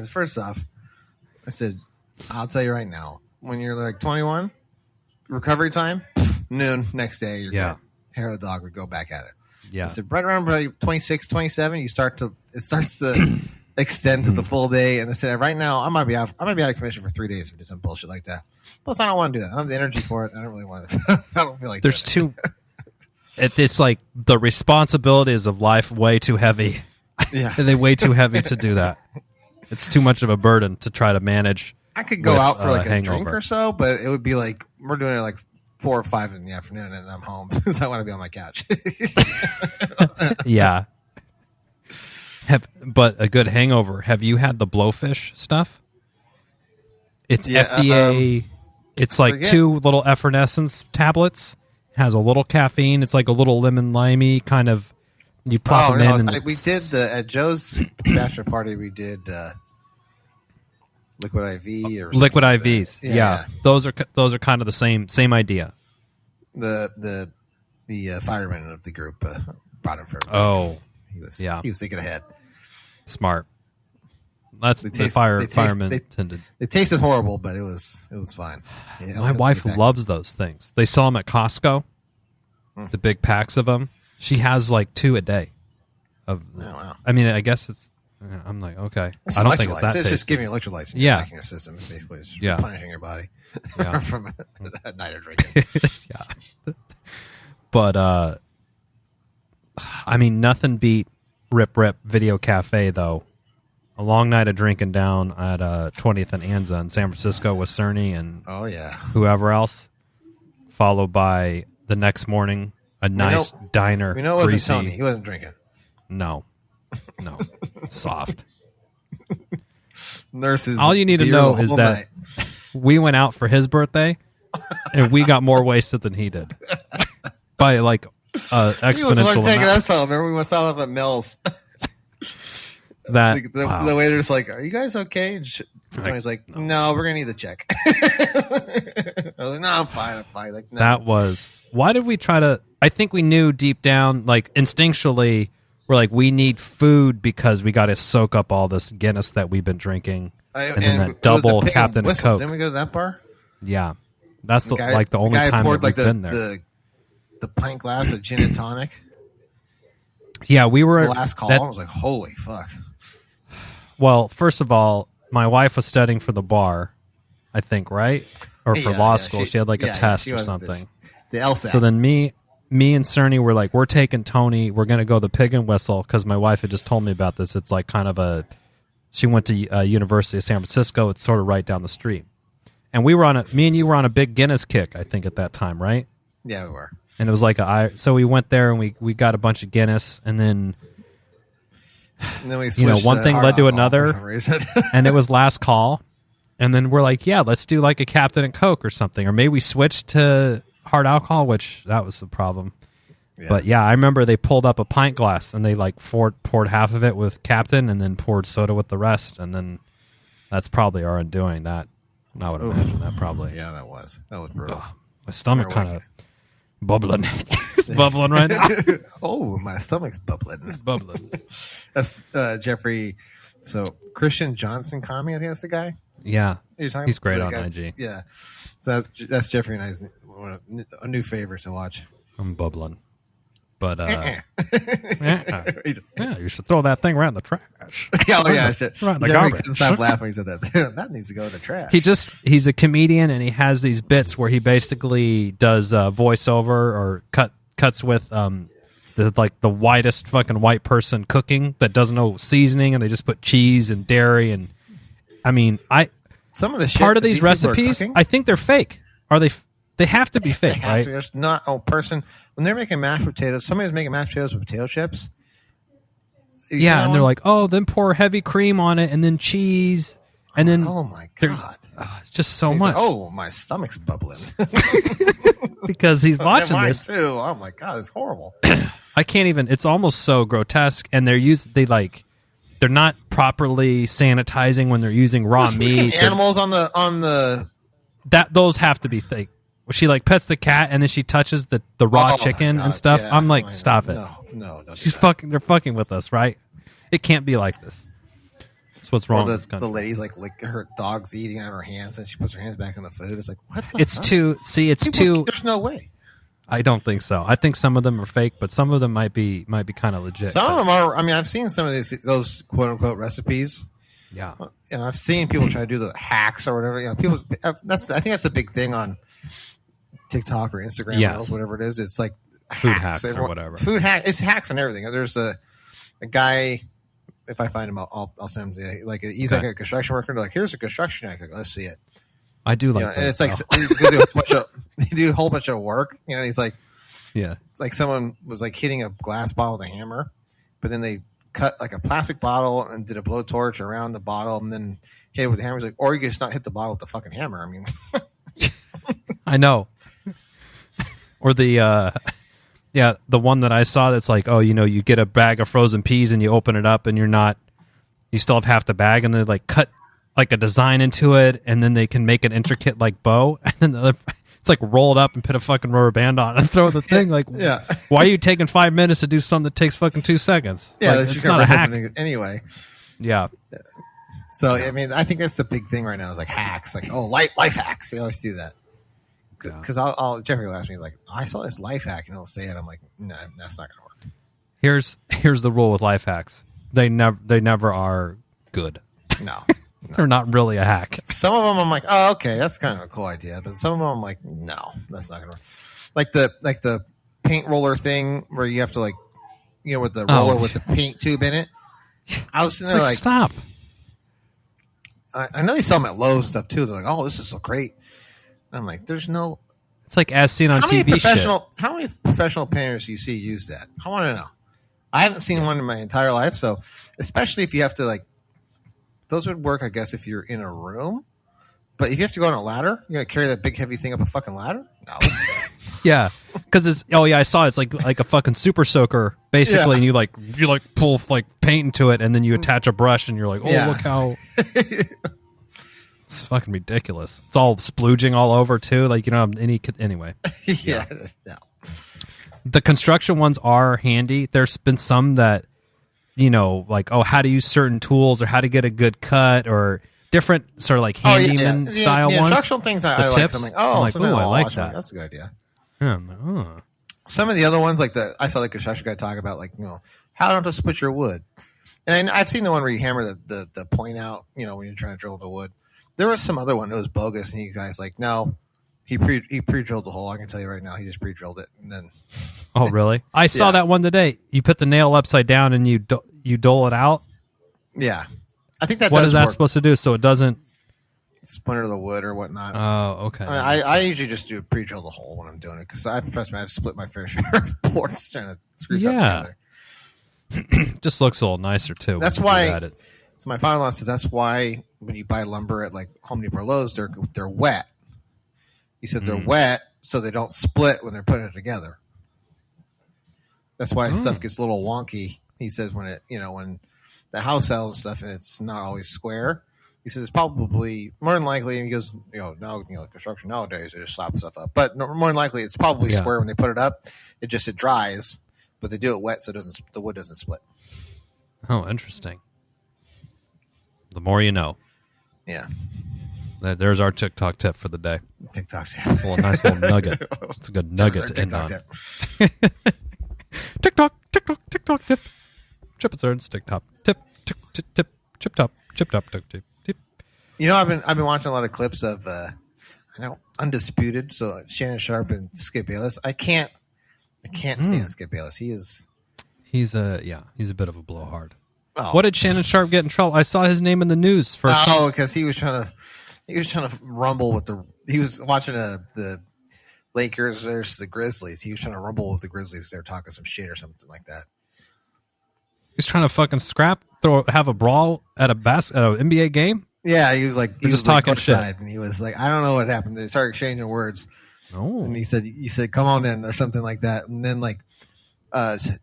First off, I said, "I'll tell you right now, when you're like 21, recovery time, noon, next day, you're good. Hair of the dog would go back at it." Yeah. I said, right around like 26, 27, it starts to extend to the full day. And I said, right now, I might be out of commission for 3 days for some bullshit like that. Plus, I don't want to do that. I don't have the energy for it. I don't really want to. I don't feel like there's too. It's like the responsibilities of life way too heavy. Yeah, they're way too heavy to do that. It's too much of a burden to try to manage. I could go out for like a drink or so, but it would be like we're doing it like 4 or 5 in the afternoon, and I'm home because I want to be on my couch. Yeah. But a good hangover. Have you had the blowfish stuff? It's FDA. It's like 2 little effervescence tablets. It has a little caffeine. It's like a little lemon limey kind of. You plop them in. We did at Joe's bachelor party. We did liquid IV or liquid like IVs. Yeah. Those are kind of the same idea. The fireman of the group brought him for. Oh, he was thinking ahead. Smart. That's firemen tended. It tasted horrible, but it was fine. My wife loves those things. They sell them at Costco. The big packs of them. She has like 2 a day. Wow. I mean, I guess it's. I'm like, okay. I don't think it's that tasty. It's just giving you electrolytes in your system. It's basically just punishing your body from a night of drinking. Yeah. But I mean, nothing beat Rip Video Cafe though. A long night of drinking down at 20th and Anza in San Francisco with Cerny and whoever else, followed by the next morning a nice diner. We know it wasn't Tony. He wasn't drinking. No, soft. Nurses. All you need to know is that we went out for his birthday, and we got more wasted than he did by like exponential amount. Us home. Remember we went out at Mills. The waiter's like, "Are you guys okay?" And Tony's like, "No, we're gonna need the check." I was like, "No, I'm fine." Like, no. That was why did we try to? I think we knew deep down, like instinctually, we're like, we need food because we got to soak up all this Guinness that we've been drinking, and then that double Captain and Coke. Didn't we go to that bar? Yeah, that's the only time that we've been there. The pint glass of gin and tonic. Yeah, we were the last call. I was like, "Holy fuck." Well, first of all, my wife was studying for the bar, I think, right? Or for law school. She had like a test or something. The LSAT. So then me and Cerny were like, we're taking Tony. We're going to go the Pig and Whistle because my wife had just told me about this. It's like kind of she went to University of San Francisco. It's sort of right down the street. And me and you were on a big Guinness kick, I think, at that time, right? Yeah, we were. And it was like so we went there and we got a bunch of Guinness and then we switched, one thing led to another, and it was last call. And then we're like, yeah, let's do like a Captain and Coke or something. Or maybe we switched to hard alcohol, which that was the problem. Yeah. But yeah, I remember they pulled up a pint glass and they like poured half of it with Captain and then poured soda with the rest. And then that's probably our undoing. That I would imagine that probably. Yeah, that was brutal. My stomach kind of bubbling. It's bubbling right now. Oh, my stomach's bubbling. It's bubbling. That's Jeffrey. So Christian Johnson Kami, I think that's the guy. Yeah, he's great on guy? IG. Yeah, so that's Jeffrey and I's a new favorite to watch. I'm bubbling, but yeah, you should throw that thing right in the trash. Right in the garbage. Couldn't stop laughing when he said that. That needs to go in the trash. He's a comedian and he has these bits where he basically does voiceover or cuts with the whitest fucking white person cooking that doesn't know seasoning and they just put cheese and dairy and I mean some of the shit part of these recipes I think they're fake. Are they? They have to be fake, right? There's not a person when they're making mashed potatoes. Somebody's making mashed potatoes with potato chips. Yeah, and they're like, "Oh, then pour heavy cream on it, and then cheese, and then oh my god, it's just so much." Like, oh, my stomach's bubbling because he's watching this too. Oh my god, it's horrible. I can't even. It's almost so grotesque, and they're not properly sanitizing when they're using raw meat. Animals on the those have to be fake. She like pets the cat and then she touches the raw chicken and stuff. Yeah, I'm like, stop it. No, she's fucking. They're fucking with us, right? It can't be like this. That's what's wrong. With this country. The lady's like her dog's eating out of her hands and she puts her hands back on the food. It's like what? It's too. See, it's too. There's no way. I don't think so. I think some of them are fake, but some of them might be kind of legit. Some of them are. I mean, I've seen some of those quote unquote recipes. Yeah, and I've seen people try to do the hacks or whatever. You know, people. I think that's the big thing on TikTok or Instagram, or whatever it is. It's like food hacks or whatever. Food hack. It's hacks and everything. There's a guy. If I find him, I'll send him to you. Like he's like a construction worker. They're like, here's a construction hack. Let's see it. I do like that. And it's like they do a whole bunch of work. He's like, yeah. It's like someone was like hitting a glass bottle with a hammer, but then they cut like a plastic bottle and did a blowtorch around the bottle and then hit it with a hammer. He's like, or you can just not hit the bottle with the fucking hammer. I mean, I know. Or the the one that I saw that's like, oh, you get a bag of frozen peas and you open it up and you still have half the bag, and they like cut like a design into it, and then they can make an intricate like bow, and then it's like rolled up and put a fucking rubber band on and throw the thing. Like, why are you taking 5 minutes to do something that takes fucking 2 seconds? Yeah, like, it's not a hack anyway. Yeah. So I mean, I think that's the big thing right now is like hacks, like life hacks. They always do that. Because Jeffrey will ask me like, I saw this life hack, and he'll say it. I'm like, no, that's not gonna work. Here's the rule with life hacks. They never are good. No. They're not really a hack. Some of them I'm like, oh, okay, that's kind of a cool idea. But some of them I'm like, no, that's not gonna work. Like the paint roller thing where you have to like, with the roller with the paint tube in it. I was sitting there like, stop. I know they sell them at Lowe's and stuff too. They're like, oh, this is so great. I'm like, there's no. It's like as seen on TV shit. How many professional painters do you see use that? I want to know. I haven't seen one in my entire life, so especially if you have to like, those would work, I guess, if you're in a room. But if you have to go on a ladder, you're gonna carry that big heavy thing up a fucking ladder? No. Yeah, because it's I saw it. It's like a fucking super soaker basically, and you pull like paint into it, and then you attach a brush, and you're like, oh, look how. It's fucking ridiculous. It's all splooging all over too. Like you don't have any anyway. Yeah. No. The construction ones are handy. There's been some that, like, oh, how to use certain tools or how to get a good cut or different sort of like handyman style ones. Instructional things I like. I'm like, oh, I like that. That's a good idea. Yeah, Some of the other ones, like I saw the construction guy talk about, like, how not to split your wood. And I've seen the one where you hammer the point out, when you're trying to drill the wood. There was some other one that was bogus, and you guys like, no, he pre-drilled the hole. I can tell you right now, he just pre-drilled it, and then. Oh, really? I saw that one today. You put the nail upside down and you dole it out. Yeah, I think that. What is that supposed to do so it doesn't splinter the wood or whatnot? Oh, okay. I usually just do pre-drill the hole when I'm doing it because trust me, I've split my fair share of boards trying to screw something together. Just looks a little nicer too. That's why. So my father-in-law says that's why when you buy lumber at like Home Depot or Lowe's, they're wet. He said they're wet so they don't split when they're putting it together. That's why stuff gets a little wonky. He says when when the house sells and stuff and it's not always square. He says it's probably more than likely. And he goes, now construction nowadays they just slap stuff up, but more than likely it's probably square when they put it up. It dries, but they do it wet so the wood doesn't split. Oh, interesting. The more you know. Yeah. There's our TikTok tip for the day. TikTok tip. A nice little nugget. It's a good nugget to end on. TikTok tip. Chip and Cern's TikTok tip. Chip top tip. I've been watching a lot of clips of Undisputed. So Shannon Sharp and Skip Bayless. I can't stand Skip Bayless. He's a bit of a blowhard. Oh. What did Shannon Sharp get in trouble? I saw his name in the news for. Oh, because he was trying to rumble with he was watching the Lakers versus the Grizzlies. He was trying to rumble with the Grizzlies. They were talking some shit or something like that. He's trying to fucking have a brawl at an NBA game. Yeah, he was just talking shit, and he was like, I don't know what happened. They started exchanging words. Oh, and he said, come on in or something like that. And then like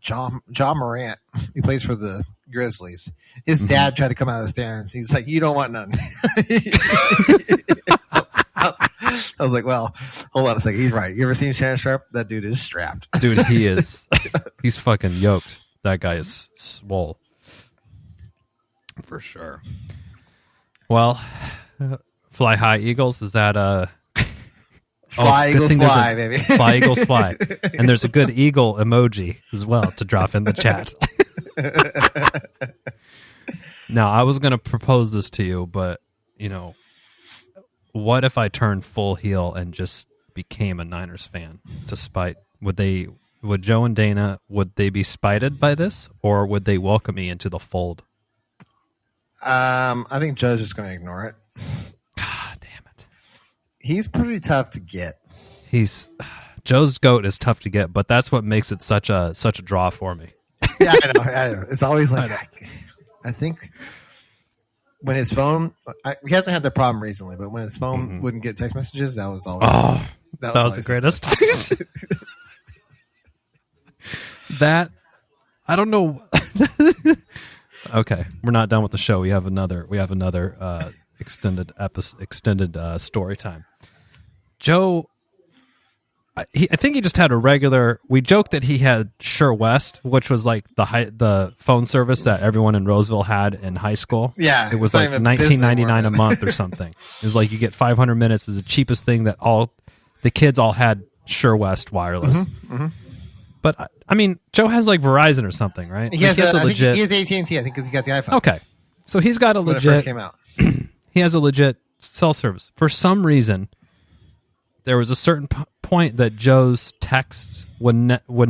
John Morant, he plays for the Grizzlies. His dad tried to come out of the stands. He's like, you don't want none. I was like, well, hold on a second. He's right. You ever seen Shannon Sharp? That dude is strapped. Dude, he is. He's fucking yoked. That guy is swole. For sure. Well, fly high, Eagles. Is that Fly, Eagles, fly, baby. Fly, Eagles, fly. And there's a good eagle emoji as well to drop in the chat. Now, I was going to propose this to you, but, what if I turned full heel and just became a Niners fan to spite? Would Joe and Dana, would they be spited by this, or would they welcome me into the fold? I think Joe's just going to ignore it. God damn it. He's pretty tough to get. Joe's goat is tough to get, but that's what makes it such a draw for me. Yeah, I know. It's always like, I think when his phone, he hasn't had the problem recently, but when his phone wouldn't get text messages, that was always, that was the greatest. That, I don't know. Okay, we're not done with the show. We have another extended story time. Joe, I think he just had a regular. We joked that he had Sure West, which was like the phone service that everyone in Roseville had in high school. Yeah, it was like $19.99 a month or something. It was like you get 500 minutes is the cheapest thing that all the kids all had Sure West wireless. But I mean, Joe has like Verizon or something, right? He has a legit. He has AT&T, I think, because he got the iPhone. Okay, so he's got a legit. When it first came out, he has a legit cell service. For some reason, there was a certain point that Joe's texts would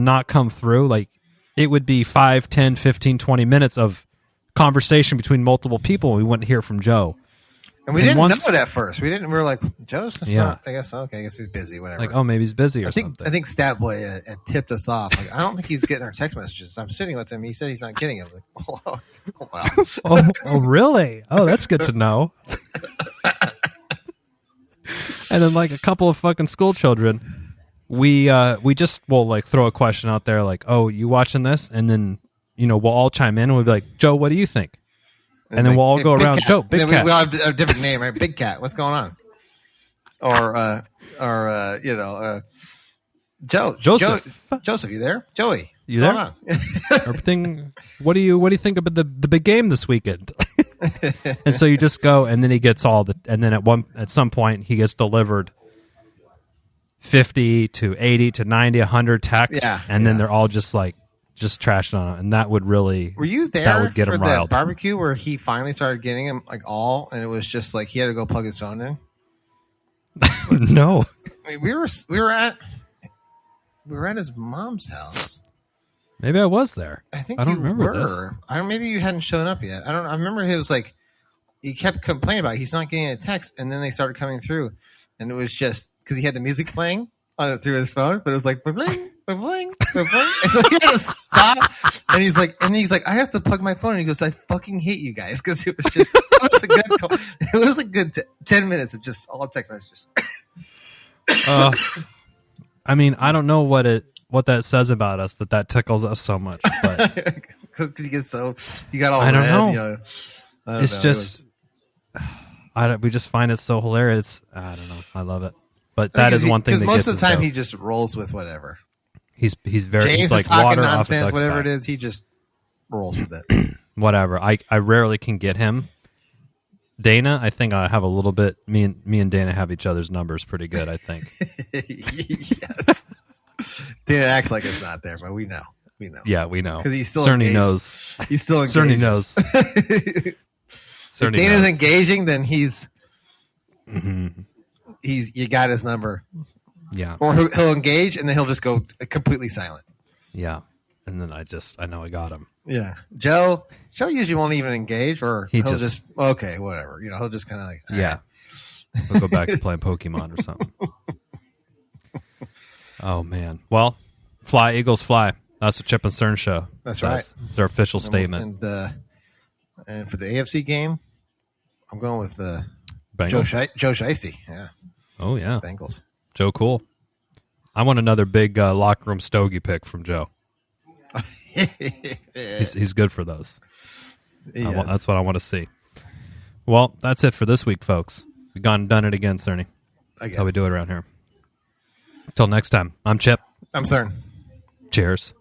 not come through. Like it would be 5, 10, 15, 20 minutes of conversation between multiple people. And we wouldn't hear from Joe. And we didn't know it at first. We were like, Joe's just not, I guess, okay, I guess he's busy, whatever. Like, oh, maybe he's busy or something. I think Statboy had tipped us off. Like, I don't think he's getting our text messages. I'm sitting with him. He said he's not getting them. Like, oh, wow. oh, really? Oh, that's good to know. And then like a couple of fucking school children, we just will like throw a question out there like, oh, you watching this? And then, we'll all chime in and we'll be like, Joe, what do you think? And then we'll all go around. Joe, Big Cat. We all have a different name, right? Big Cat. What's going on? Or Joseph, you there? Joey, you there? Everything. What do you think about the big game this weekend? And so you just go, and then he gets and then at some point he gets delivered 50 to 80 to 90, 100 texts, and then they're all just trashing on him, and that would really. Were you there that would get for him riled. The barbecue where he finally started getting him and it was just like he had to go plug his phone in? No, I mean, we were at his mom's house. Maybe I was there. I don't remember this. Maybe you hadn't shown up yet. I remember he was like he kept complaining about he's not getting a text, and then they started coming through, and it was just because he had the music playing through his phone, but it was like bling, bling, bling, bling. And so he had to stop, and he's like, I have to plug my phone. And he goes, I fucking hate you guys because it was a good 10 minutes of just all text messages. I mean, I don't know what that says about us that tickles us so much, but because he got all I don't red, know. It's just we just find it so hilarious. I don't know. I love it. But that is one thing. Because most of the time he just rolls with whatever. He's very James he's like water nonsense, off the whatever back. It is. He just rolls with it. Whatever. I rarely can get him. Dana, I think I have a little bit. Me and Dana have each other's numbers pretty good. I think. Yes. Dana acts like it's not there, but we know. Yeah, we know. Because he's still Cerny knows. He's still engaged. Cerny knows. If Dana's engaging, then he's. Mm-hmm. You got his number. Yeah. Or he'll engage and then he'll just go completely silent. Yeah. And then I know I got him. Yeah. Joe usually won't even engage or he'll just okay, whatever. He'll just kind of like. Yeah. Right. We'll go back to playing Pokemon or something. Oh, man. Well, fly, Eagles, fly. That's the Chip and Stern show. That's right. It's our official statement. And for the AFC game, I'm going with Bengals? Joe Shiesty. Yeah. Oh, yeah. Bengals. Joe Cool. I want another big locker room stogie pick from Joe. He's good for those. That's what I want to see. Well, that's it for this week, folks. We've gone and done it again, Cerny. That's how we do it around here. Until next time, I'm Chip. I'm Cern. Cheers.